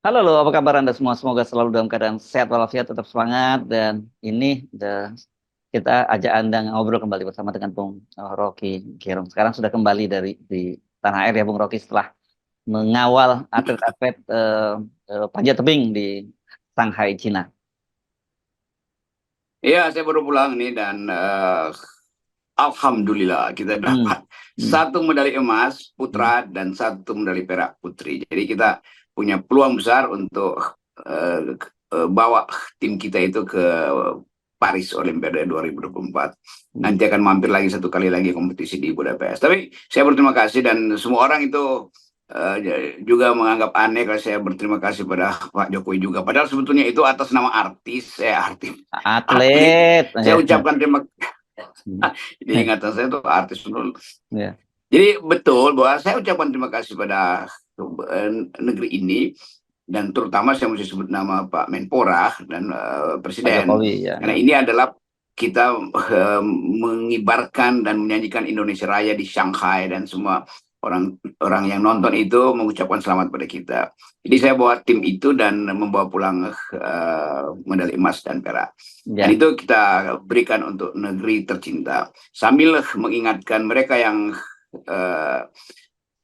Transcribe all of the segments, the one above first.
Halo, halo, apa kabar Anda semua? Semoga selalu dalam keadaan sehat walafiat, tetap semangat. Dan ini kita ajak Anda ngobrol kembali bersama dengan Bung Rocky Gerung. Sekarang sudah kembali di tanah air ya Bung Rocky, setelah mengawal atlet-atlet panjat tebing di Shanghai, Cina. Iya, saya baru pulang nih dan alhamdulillah kita Hmm, dapat hmm. satu medali emas Hmm. putra dan satu medali perak putri. Jadi kita punya peluang besar untuk bawa tim kita itu ke Paris Olimpiade 2024. Hmm. Nanti akan mampir lagi satu kali lagi kompetisi di Budapest. Tapi saya berterima kasih dan semua orang itu juga menganggap aneh kalau saya berterima kasih pada Pak Jokowi juga. Padahal sebetulnya itu atas nama artis, atlet. Atlet, Saya ya. ucapkan terima Hmm. di ingatan saya itu artis dulu. Ya. Jadi betul bahwa saya ucapkan terima kasih pada negeri ini dan terutama saya mesti sebut nama Pak Menpora dan Pak Presiden Jokowi, ya, karena ya. ini adalah kita mengibarkan dan menyanyikan Indonesia Raya di Shanghai dan semua orang yang nonton itu mengucapkan selamat pada kita. Jadi saya bawa tim itu dan membawa pulang medali emas dan perak. Dan Ya. itu kita berikan untuk negeri tercinta sambil mengingatkan mereka yang eh,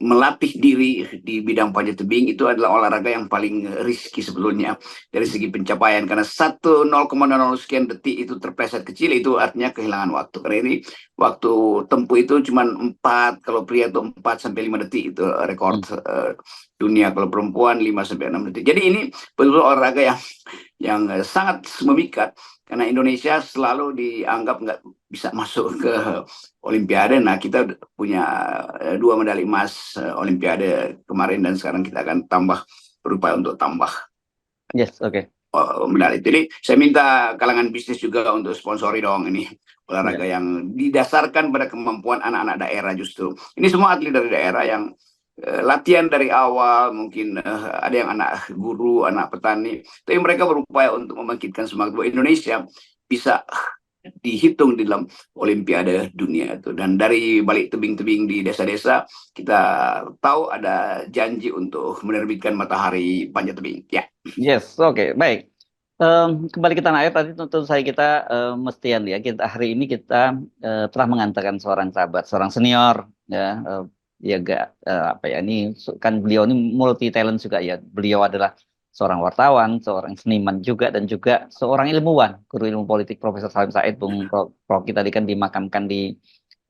melatih diri di bidang panjat tebing itu adalah olahraga yang paling risky sebetulnya dari segi pencapaian karena 0,00 sekian detik itu terpleset kecil itu artinya kehilangan waktu karena ini waktu tempuh itu cuma 4 kalau pria itu 4 sampai 5 detik itu rekor Hmm. dunia kalau perempuan 5 sampai 6 detik. Jadi ini betul olahraga yang sangat memikat karena Indonesia selalu dianggap nggak bisa masuk ke Olimpiade. Nah, kita punya 2 medali emas Olimpiade kemarin dan sekarang kita akan berupaya untuk tambah Yes, oke. medali. Jadi saya minta kalangan bisnis juga untuk sponsori dong ini olahraga Ya. yang didasarkan pada kemampuan anak-anak daerah justru. Ini semua atlet dari daerah yang latihan dari awal, mungkin ada yang anak guru, anak petani, tapi mereka berupaya untuk membangkitkan semangat bahwa Indonesia bisa dihitung di dalam Olimpiade dunia itu. Dan dari balik tebing-tebing di desa-desa, kita tahu ada janji untuk menerbitkan matahari panjat tebing. Ya. Yes, oke, baik. Kembali ke tanah air tadi tentu saja kita mestian ya. Kita hari ini kita telah mengantarkan seorang sahabat, seorang senior ya. Ya gak apa ya ini kan beliau ini multi talent juga ya. Beliau adalah seorang wartawan, seorang seniman juga dan juga seorang ilmuwan, guru ilmu politik Profesor Salim Said Bung Rocky tadi kan dimakamkan di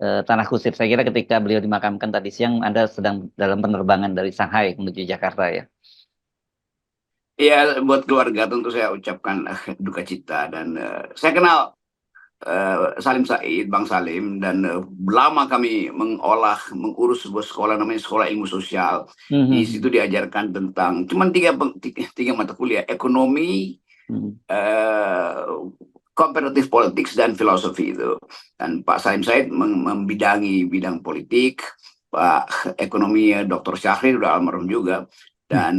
Tanah Kusir. Saya kira ketika beliau dimakamkan tadi siang Anda sedang dalam penerbangan dari Shanghai menuju Jakarta ya. Ya, buat keluarga tentu saya ucapkan duka cita dan saya kenal Salim Said, Bang Salim, dan lama kami mengurus sebuah sekolah namanya Sekolah Ilmu Sosial. Hmm, Di hmm, situ hmm. diajarkan tentang cuman tiga mata kuliah, ekonomi, Hmm. eh, comparative politics dan filosofi itu. Dan Pak Salim Said membidangi bidang politik, Pak ekonomi Dr. Syahrir udah almarhum juga. Hmm. Dan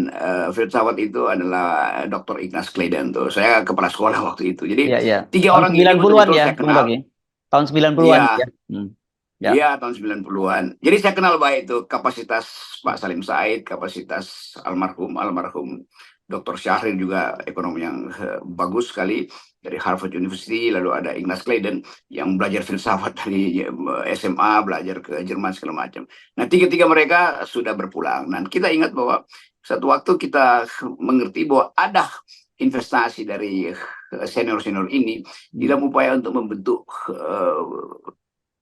filsafat itu adalah Dr. Ignaz Kleiden tuh. Saya kepala sekolah waktu itu. Jadi Iya, iya. tiga Tahun orang ini 90-an betul-betul ya, saya Bung Rocky. kenal. Tahun 90-an ya. Iya, Hmm. Ya. iya tahun 90-an. Jadi saya kenal baik itu kapasitas Pak Salim Said, kapasitas almarhum Dr. Syahrir juga ekonomi yang bagus sekali dari Harvard University, lalu ada Ignaz Kleiden yang belajar filsafat dari SMA, belajar ke Jerman segala macam. Nah, tiga-tiga mereka sudah berpulang. Dan kita ingat bahwa satu waktu kita mengerti bahwa ada investasi dari senior-senior ini Hmm. dalam upaya untuk membentuk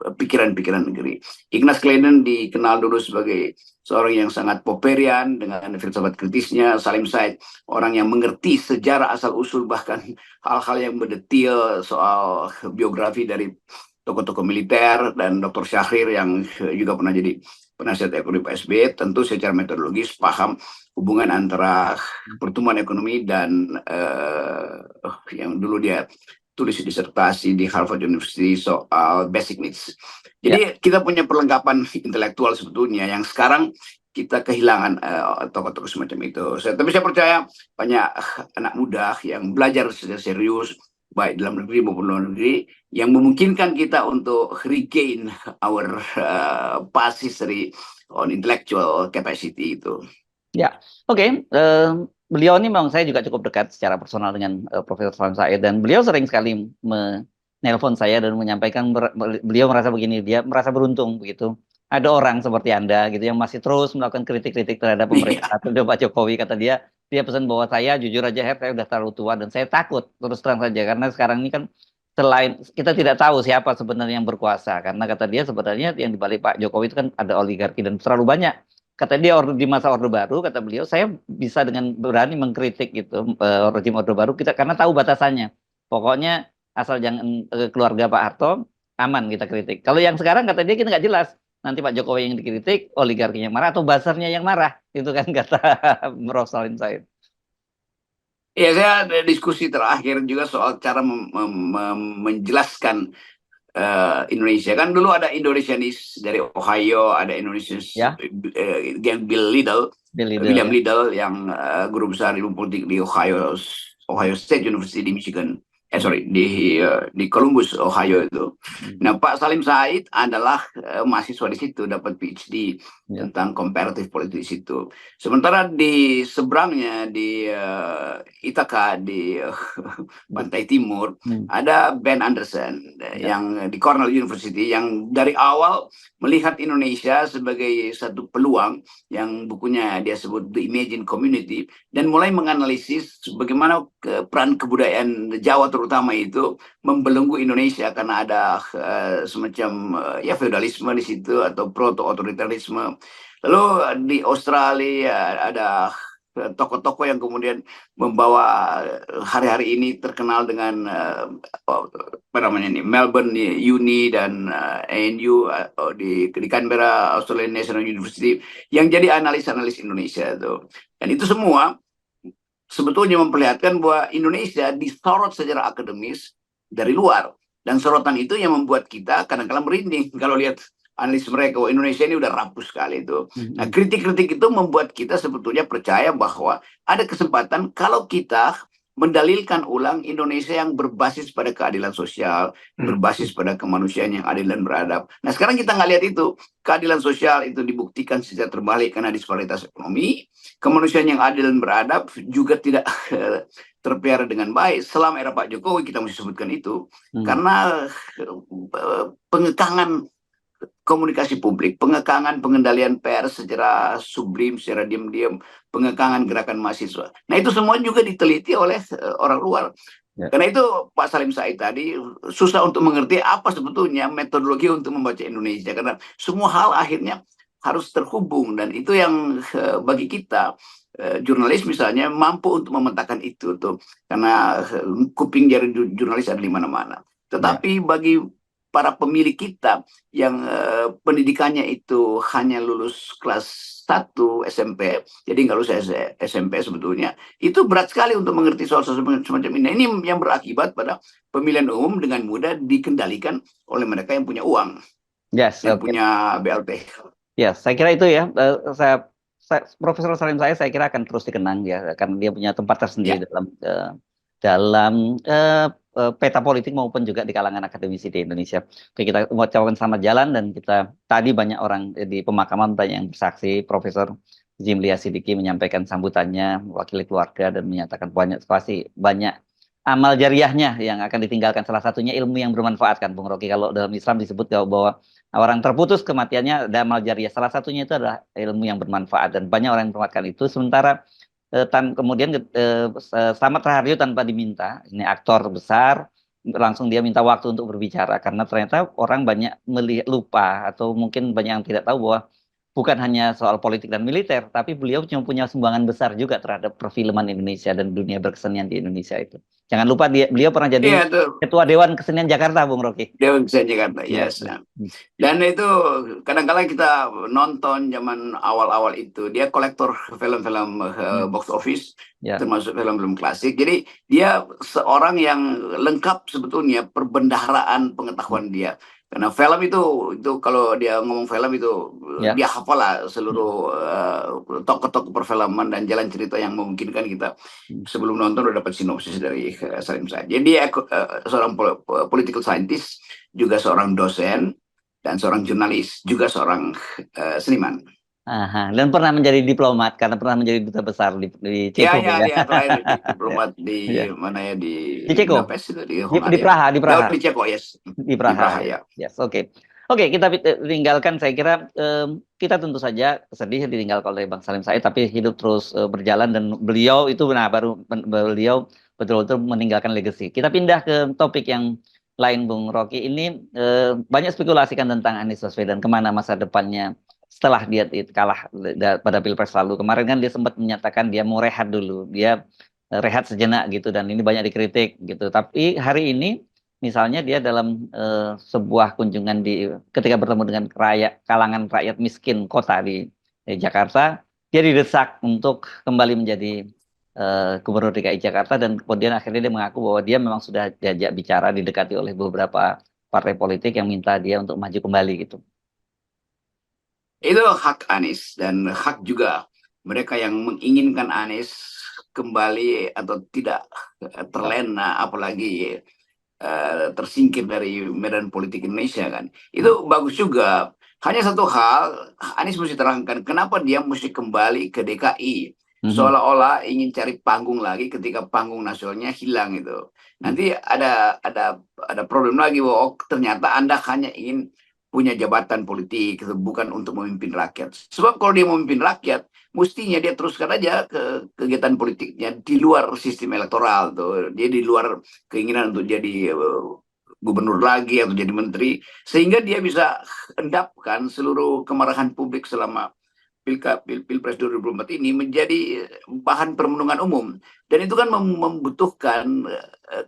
pikiran-pikiran negeri. Ignaz Kleinen dikenal dulu sebagai seorang yang sangat Popperian dengan filsafat kritisnya. Salim Said orang yang mengerti sejarah asal-usul bahkan hal-hal yang mendetil soal biografi dari tokoh-tokoh militer dan Dr. Syahrir yang juga pernah jadi penasihat ekonomi Pak SBY tentu secara metodologis paham hubungan antara pertumbuhan ekonomi dan yang dulu dia tulis disertasi di Harvard University soal basic needs. Ya. Jadi kita punya perlengkapan intelektual sebetulnya yang sekarang kita kehilangan tokoh-tokoh semacam itu. Tapi saya percaya banyak anak muda yang belajar secara serius baik dalam negeri maupun luar negeri yang memungkinkan kita untuk regain our basis dari on intellectual capacity itu. Ya. Oke. beliau ini memang saya juga cukup dekat secara personal dengan Profesor Salim Said, dan beliau sering sekali menelpon saya dan menyampaikan beliau merasa begini, dia merasa beruntung begitu. Ada orang seperti Anda gitu yang masih terus melakukan kritik-kritik terhadap pemerintah Iya. atau Pak Jokowi. Kata dia pesan bahwa saya jujur aja, Her, saya udah terlalu tua dan saya takut terus terang saja, karena sekarang ini kan selain kita tidak tahu siapa sebenarnya yang berkuasa, karena kata dia sebenarnya yang dibalik Pak Jokowi itu kan ada oligarki dan terlalu banyak. Kata dia di masa Orde Baru, kata beliau, saya bisa dengan berani mengkritik gitu rezim Orde Baru kita karena tahu batasannya. Pokoknya asal jangan keluarga Pak Harto aman kita kritik. Kalau yang sekarang kata dia kita nggak jelas. Nanti Pak Jokowi yang dikritik, oligarkinya yang marah atau buzzernya yang marah. Itu kan kata Prof. Salim Said. Ya, saya ada diskusi terakhir juga soal cara menjelaskan Indonesia. Kan dulu ada Indonesianis dari Ohio, ada Indonesianis Ya, yang Bill Liddell, di leader William ya. Liddell yang guru besar ilmu politik di Ohio State University di Michigan. Hmm. Sorry, di Columbus, Ohio itu. Hmm. Nah, Pak Salim Said adalah mahasiswa di situ, dapat PhD Ya. tentang comparative politics itu. Sementara di seberangnya di Ithaca di pantai timur Hmm. ada Ben Anderson Ya. yang di Cornell University yang dari awal melihat Indonesia sebagai satu peluang, yang bukunya dia sebut The Imagine Community, dan mulai menganalisis bagaimana peran kebudayaan Jawa terutama itu membelenggu Indonesia karena ada semacam ya feodalisme di situ atau proto-otoritarisme. Lalu di Australia ada tokoh-tokoh yang kemudian membawa hari-hari ini terkenal dengan apa namanya ini Melbourne Uni dan ANU di Canberra Australian National University yang jadi analis-analis Indonesia itu. Dan itu semua sebetulnya memperlihatkan bahwa Indonesia disorot secara akademis dari luar, dan sorotan itu yang membuat kita kadang-kadang merinding kalau lihat analis mereka bahwa Indonesia ini udah rapuh sekali itu. Nah, Hmm. kritik-kritik itu membuat kita sebetulnya percaya bahwa ada kesempatan kalau kita mendalilkan ulang Indonesia yang berbasis pada keadilan sosial, berbasis pada kemanusiaan yang adil dan beradab. Nah, sekarang kita nggak lihat itu. Keadilan sosial itu dibuktikan secara terbalik karena disparitas ekonomi. Kemanusiaan yang adil dan beradab juga tidak terpelihara dengan baik selama era Pak Jokowi, kita mesti sebutkan itu. Hmm. Karena pengekangan komunikasi publik, pengekangan pengendalian pers secara sublim, secara diam-diam, pengekangan gerakan mahasiswa. Nah, itu semua juga diteliti oleh orang luar. Ya. Karena itu Pak Salim Said tadi susah untuk mengerti apa sebetulnya metodologi untuk membaca Indonesia, karena semua hal akhirnya harus terhubung, dan itu yang bagi kita jurnalis misalnya mampu untuk memetakan itu tuh, karena kuping jari jurnalis ada di mana-mana. Tetapi bagi para pemilih kita yang pendidikannya itu hanya lulus kelas 1 SMP, jadi nggak lulus SMP sebetulnya, itu berat sekali untuk mengerti soal semacam ini. Ini yang berakibat pada pemilihan umum dengan mudah dikendalikan oleh mereka yang punya uang, Yes, yang oke. punya BLT. Ya, saya kira itu ya. Profesor Salim saya kira akan terus dikenang ya, karena dia punya tempat tersendiri Ya, dalam peta politik maupun juga di kalangan akademisi di Indonesia. Oke, kita ucapkan selamat jalan, dan kita tadi banyak orang di pemakaman banyak yang bersaksi. Profesor Zimli Asidiki menyampaikan sambutannya mewakili keluarga dan menyatakan banyak amal jariahnya yang akan ditinggalkan. Salah satunya ilmu yang bermanfaat kan, Bung Rocky. Kalau dalam Islam disebut bahwa orang terputus kematiannya ada amal jariah. Salah satunya itu adalah ilmu yang bermanfaat, dan banyak orang yang melakukan itu. Sementara kemudian Selamat Raharjo tanpa diminta, ini aktor besar, langsung dia minta waktu untuk berbicara karena ternyata orang banyak melihat lupa atau mungkin banyak yang tidak tahu bahwa bukan hanya soal politik dan militer, tapi beliau cuma punya sumbangan besar juga terhadap perfilman Indonesia dan dunia berkesenian di Indonesia itu. Jangan lupa beliau pernah jadi iya tuh. Ketua Dewan Kesenian Jakarta, Bung Rocky. Dewan Kesenian Jakarta, Ya. yes. Dan itu kadang-kadang kita nonton zaman awal-awal itu, dia kolektor film-film box office, Ya. termasuk film-film klasik. Jadi dia seorang yang lengkap sebetulnya perbendaharaan pengetahuan dia. Karena film itu kalau dia ngomong film itu Ya. dia hafal lah seluruh tokoh-tokoh perfilman dan jalan cerita yang memungkinkan kita sebelum nonton udah dapat sinopsis dari Salim Said. Jadi dia seorang political scientist, juga seorang dosen, dan seorang jurnalis, juga seorang seniman. Aha. Dan pernah menjadi diplomat karena pernah menjadi duta besar di Ya, Ceko ya, ya. dia terakhir diplomat di Ya. mana ya, di Di Ceko, Budapest itu, di di Hongaria. Praha, di Ya, Praha. di Ceko, yes, Di di Praha Praha ya. ya. Yes, oke. Oke, kita tinggalkan saya kira kita tentu saja sedih ditinggalkan oleh Bang Salim Said tapi hidup terus berjalan dan beliau itu benar baru beliau betul-betul meninggalkan legacy. Kita pindah ke topik yang lain Bung Rocky ini banyak spekulasikan tentang Anies Baswedan kemana masa depannya setelah dia kalah pada Pilpres lalu. Kemarin kan dia sempat menyatakan dia mau rehat dulu. Dia rehat sejenak gitu dan ini banyak dikritik gitu. Tapi hari ini misalnya dia dalam sebuah kunjungan ketika bertemu dengan kalangan rakyat miskin kota di Jakarta, dia didesak untuk kembali menjadi Gubernur DKI Jakarta dan kemudian akhirnya dia mengaku bahwa dia memang sudah diajak bicara didekati oleh beberapa partai politik yang minta dia untuk maju kembali gitu. Itu hak Anies dan hak juga mereka yang menginginkan Anies kembali atau tidak terlena, apalagi tersingkir dari medan politik Indonesia kan. Itu bagus juga. Hanya satu hal, Anies mesti terangkan kenapa dia mesti kembali ke DKI. Mhm. Seolah-olah ingin cari panggung lagi ketika panggung nasionalnya hilang itu. Mhm. Nanti ada problem lagi bahwa oh, ternyata Anda hanya ingin punya jabatan politik, itu bukan untuk memimpin rakyat. Sebab kalau dia memimpin rakyat, mestinya dia teruskan aja ke kegiatan politiknya di luar sistem elektoral tuh. Dia di luar keinginan untuk jadi gubernur lagi atau jadi menteri, sehingga dia bisa endapkan seluruh kemarahan publik selama Pilpres 2024 ini menjadi bahan permenungan umum. Dan itu kan membutuhkan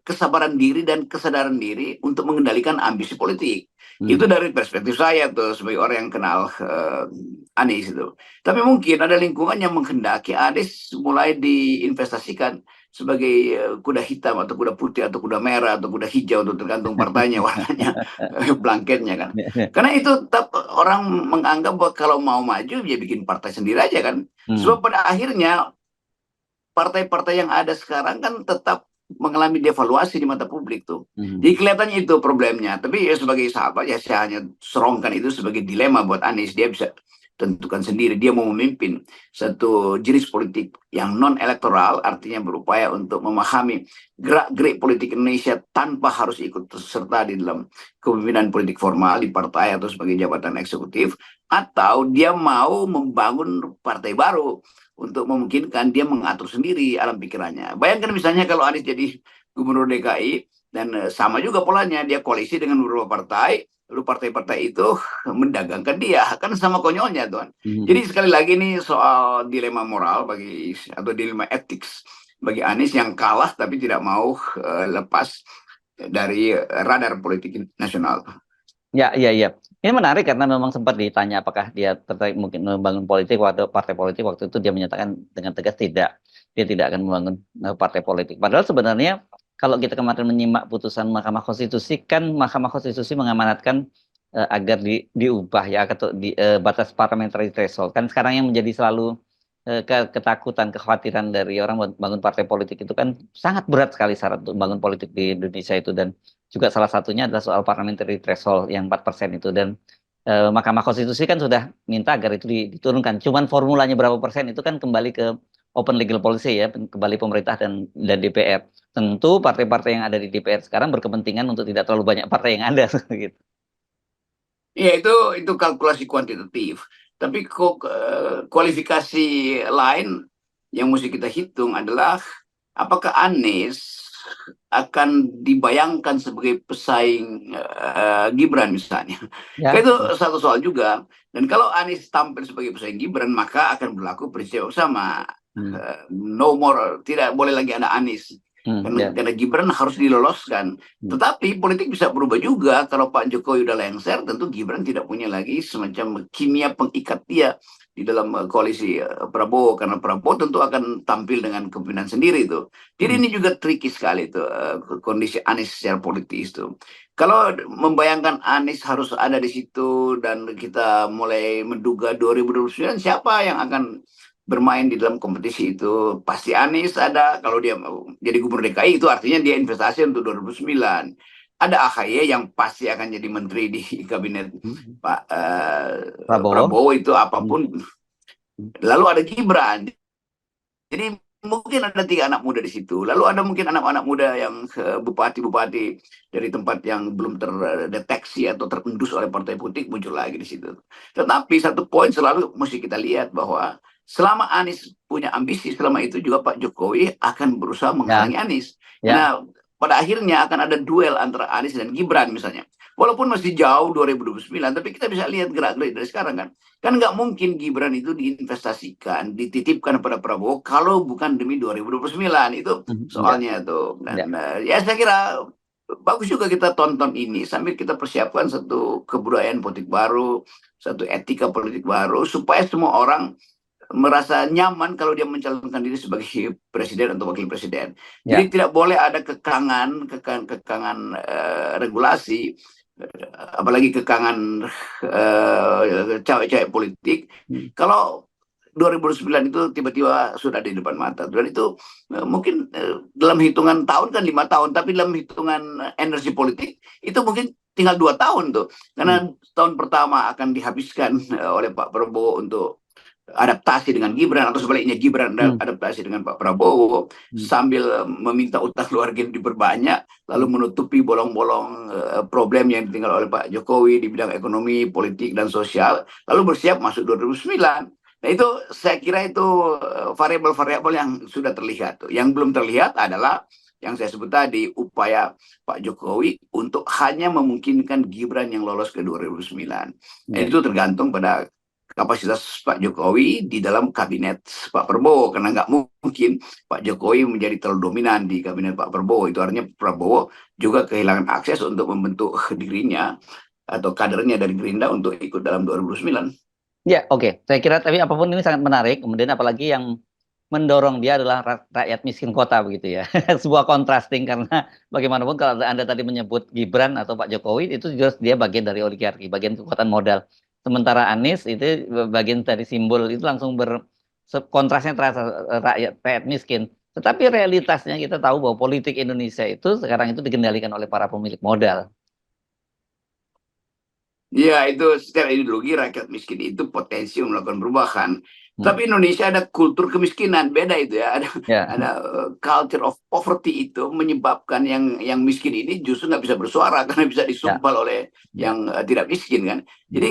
kesabaran diri dan kesadaran diri untuk mengendalikan ambisi politik. Itu Mhm. dari perspektif saya tuh sebagai orang yang kenal Anies itu. Tapi mungkin ada lingkungan yang menghendaki Anies mulai diinvestasikan sebagai kuda hitam atau kuda putih atau kuda merah atau kuda hijau, untuk tergantung partainya warnanya, blanketnya kan. Karena itu tetap orang menganggap bahwa kalau mau maju ya bikin partai sendiri aja kan. Sebab Mhm. pada akhirnya partai-partai yang ada sekarang kan tetap mengalami devaluasi di mata publik tuh. Jadi Mhm. kelihatannya itu problemnya. Tapi ya sebagai sahabat ya saya hanya serongkan itu sebagai dilema buat Anies. Dia bisa tentukan sendiri dia mau memimpin satu jenis politik yang non elektoral, artinya berupaya untuk memahami gerak-gerik politik Indonesia tanpa harus ikut serta di dalam kepemimpinan politik formal di partai atau sebagai jabatan eksekutif, atau dia mau membangun partai baru untuk memungkinkan dia mengatur sendiri alam pikirannya. Bayangkan misalnya kalau Anies jadi gubernur DKI dan sama juga polanya, dia koalisi dengan beberapa partai, lalu partai-partai itu mendagangkan dia, kan sama konyolnya tuan. Jadi Mhm. sekali lagi nih soal dilema moral bagi atau dilema etik bagi Anies yang kalah tapi tidak mau lepas dari radar politik nasional. Ya, iya, iya. Ini menarik karena memang sempat ditanya apakah dia tertarik mungkin membangun politik waktu partai politik waktu itu dia menyatakan dengan tegas tidak, dia tidak akan membangun partai politik. Padahal sebenarnya kalau kita kemarin menyimak putusan Mahkamah Konstitusi kan Mahkamah Konstitusi mengamanatkan agar diubah ya atau batas parliamentary threshold. Kan sekarang yang menjadi selalu ketakutan, kekhawatiran dari orang bangun partai politik itu kan sangat berat sekali syarat untuk bangun politik di Indonesia itu dan juga salah satunya adalah soal parliamentary threshold yang 4% itu dan Mahkamah Konstitusi kan sudah minta agar itu diturunkan. Cuman formulanya berapa persen itu kan kembali ke open legal policy ya, kembali pemerintah dan DPR. Tentu partai-partai yang ada di DPR sekarang berkepentingan untuk tidak terlalu banyak partai yang ada gitu. Iya, itu kalkulasi kuantitatif. Tapi kok kualifikasi lain yang mesti kita hitung adalah apakah Anies akan dibayangkan sebagai pesaing Gibran misalnya. Kan Ya. itu satu soal juga. Dan kalau Anies tampil sebagai pesaing Gibran, maka akan berlaku peristiwa sama. Hmm. No more, tidak boleh lagi ada Anies. Hmm, ya. Karena Gibran harus diloloskan. Hmm. Tetapi politik bisa berubah juga. Kalau Pak Jokowi udah lengser, tentu Gibran tidak punya lagi semacam kimia pengikat dia di dalam koalisi Prabowo. Karena Prabowo tentu akan tampil dengan kepemimpinan sendiri itu. Jadi Hmm. ini juga tricky sekali itu kondisi Anies secara politis itu. Kalau membayangkan Anies harus ada di situ dan kita mulai menduga 2029 siapa yang akan bermain di dalam kompetisi itu, pasti Anies ada. Kalau dia mau jadi gubernur DKI itu artinya dia investasi untuk 2009. Ada AHY yang pasti akan jadi menteri di kabinet Hmm. Pak Prabowo. Prabowo itu Hmm. apapun Lalu ada Gibran. Jadi mungkin ada 3 anak muda di situ. Lalu ada mungkin anak-anak muda yang bupati-bupati dari tempat yang belum terdeteksi atau terendus oleh partai politik muncul lagi di situ. Tetapi satu poin selalu mesti kita lihat bahwa selama Anies punya ambisi, selama itu juga Pak Jokowi akan berusaha Ya, menghalangi Anies. ya. Karena pada akhirnya akan ada duel antara Anies dan Gibran misalnya. Walaupun masih jauh 2029, tapi kita bisa lihat gerak-gerik dari sekarang kan. Kan nggak mungkin Gibran itu diinvestasikan, dititipkan pada Prabowo kalau bukan demi 2029. Itu Ya, soalnya tuh. ya. Dan ya saya kira bagus juga kita tonton ini sambil kita persiapkan satu kebudayaan politik baru, satu etika politik baru, supaya semua orang merasa nyaman kalau dia mencalonkan diri sebagai presiden atau wakil presiden. Ya. Jadi tidak boleh ada kekangan regulasi, apalagi kekangan cewek-cewek politik. Hmm. Kalau 2009 itu tiba-tiba sudah di depan mata, dan itu mungkin dalam hitungan tahun kan 5 tahun, tapi dalam hitungan energi politik itu mungkin tinggal 2 tahun tuh, Hmm. karena tahun pertama akan dihabiskan oleh Pak Prabowo untuk adaptasi dengan Gibran, atau sebaliknya Gibran Hmm. adaptasi dengan Pak Prabowo, Hmm. sambil meminta utang luar negeri diperbanyak, lalu Hmm. menutupi bolong-bolong problem yang ditinggal oleh Pak Jokowi di bidang ekonomi, politik, dan sosial, lalu bersiap masuk 2009. Nah itu saya kira itu variabel-variabel yang sudah terlihat. Yang belum terlihat adalah yang saya sebut tadi, upaya Pak Jokowi untuk hanya memungkinkan Gibran yang lolos ke 2009. Nah, Ya. itu tergantung pada kapasitas Pak Jokowi di dalam kabinet Pak Prabowo, karena nggak mungkin Pak Jokowi menjadi terlalu dominan di kabinet Pak Prabowo. Itu artinya Prabowo juga kehilangan akses untuk membentuk dirinya atau kadernya dari Gerindra untuk ikut dalam 2009. Ya, oke. Saya kira tapi apapun ini sangat menarik. Kemudian apalagi yang mendorong dia adalah rakyat miskin kota begitu ya. Sebuah contrasting karena bagaimanapun kalau Anda tadi menyebut Gibran atau Pak Jokowi itu juga dia bagian dari oligarki, bagian kekuatan modal. Sementara Anies itu bagian dari simbol itu langsung kontrasnya terasa rakyat miskin. Tetapi realitasnya kita tahu bahwa politik Indonesia itu sekarang itu dikendalikan oleh para pemilik modal. Ya, itu secara ideologi rakyat miskin itu potensi melakukan perubahan. Hmm. Tapi Indonesia ada kultur kemiskinan, beda itu ya. Ya, Ada culture of poverty itu menyebabkan yang miskin ini justru nggak bisa bersuara karena bisa ya, disumpal oleh ya. yang tidak miskin kan. Hmm. Jadi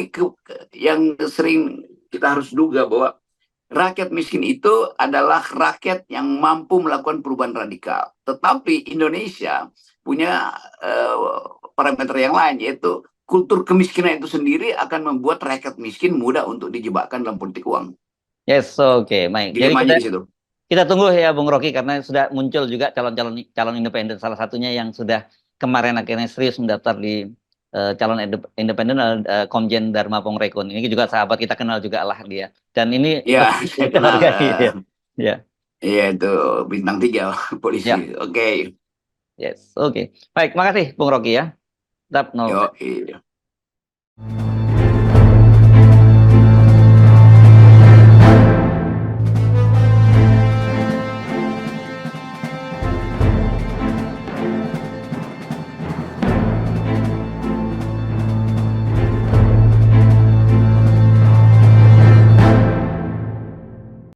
yang sering kita harus duga bahwa rakyat miskin itu adalah rakyat yang mampu melakukan perubahan radikal. Tetapi Indonesia punya parameter yang lain, yaitu kultur kemiskinan itu sendiri akan membuat rakyat miskin mudah untuk dijebakkan dalam politik uang. Yes, oke, baik. Jadi kita Dilemanya di situ. kita tunggu ya Bung Rocky karena sudah muncul juga calon independen, salah satunya yang sudah kemarin akhirnya serius mendaftar di calon independen, Komjen Dharma Pongrekun. Ini juga sahabat kita kenal juga lah dia. Dan ini Ya, saya kita kenal. hargai ya. Ya, Ya itu bintang 3 polisi. ya, Oke. yes, oke. Baik, makasih Bung Rocky ya. Tetap no. Yo, iya.